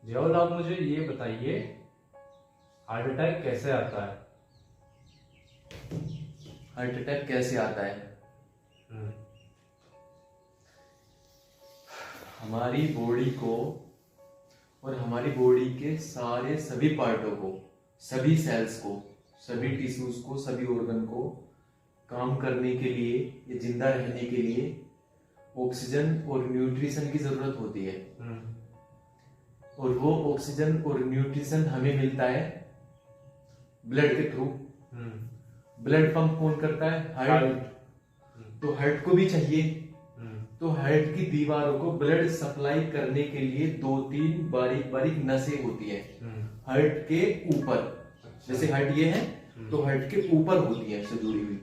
जियाउल, आप मुझे ये बताइए, हार्ट अटैक कैसे आता है? हार्ट अटैक कैसे आता है? हम्म। हमारी बॉडी को और हमारी बॉडी के सारे सभी पार्टों को, सभी सेल्स को, सभी टिश्यूज को, सभी ऑर्गन को काम करने के लिए या जिंदा रहने के लिए ऑक्सीजन और न्यूट्रिशन की जरूरत होती है। और वो ऑक्सीजन और न्यूट्रिशन हमें मिलता है ब्लड के थ्रू। ब्लड पंप कौन करता है? हार्ट। तो हार्ट को भी चाहिए। तो हार्ट की दीवारों को ब्लड सप्लाई करने के लिए 2-3 बारीक बारीक नसें होती है हार्ट के ऊपर। जैसे हार्ट ये है, तो हार्ट के ऊपर होती है से जुड़ी हुई,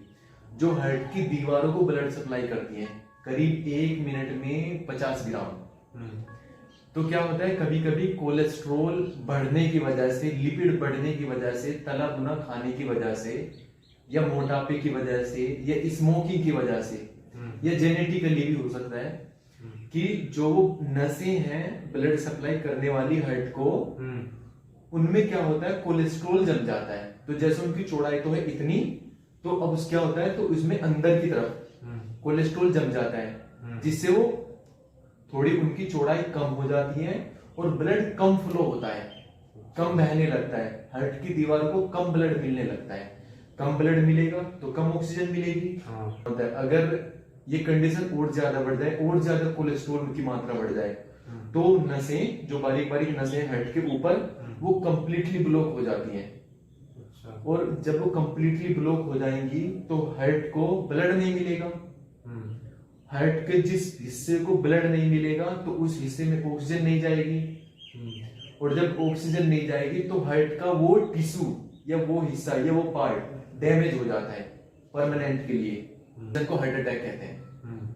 जो हार्ट की दीवारों को ब्लड सप्लाई करती है, करीब 1 मिनट में 50 ग्राम। तो क्या होता है, कभी कभी कोलेस्ट्रॉल बढ़ने की वजह से, लिपिड बढ़ने की वजह से, तला भुना खाने की वजह से, या मोटापे की वजह से, या स्मोकिंग की वजह से, या जेनेटिकली भी हो सकता है कि जो नसें हैं ब्लड सप्लाई करने वाली हार्ट को, उनमें क्या होता है, कोलेस्ट्रॉल जम जाता है। तो जैसे उनकी चौड़ाई तो है इतनी, तो अब क्या होता है, तो उसमें अंदर की तरफ कोलेस्ट्रॉल जम जाता है, जिससे वो थोड़ी उनकी चौड़ाई कम हो जाती है और ब्लड कम फ्लो होता है, कम बहने लगता है, हार्ट की दीवार को कम ब्लड मिलने लगता है। कम ब्लड मिलेगा तो कम ऑक्सीजन मिलेगी। अगर ये कंडीशन और ज्यादा बढ़ जाए, और ज्यादा कोलेस्ट्रॉल की मात्रा बढ़ जाए, तो नसें, जो बारीक बारीक नसें हार्ट के ऊपर, वो कंप्लीटली ब्लॉक हो जाती हैं। और जब वो कंप्लीटली ब्लॉक हो जाएंगी तो हार्ट को ब्लड नहीं मिलेगा। हार्ट के जिस हिस्से को ब्लड नहीं मिलेगा तो उस हिस्से में ऑक्सीजन नहीं जाएगी, और जब ऑक्सीजन नहीं जाएगी तो हार्ट का वो टिश्यू या वो हिस्सा या वो पार्ट डैमेज हो जाता है परमानेंट के लिए, जिसको हार्ट अटैक कहते हैं।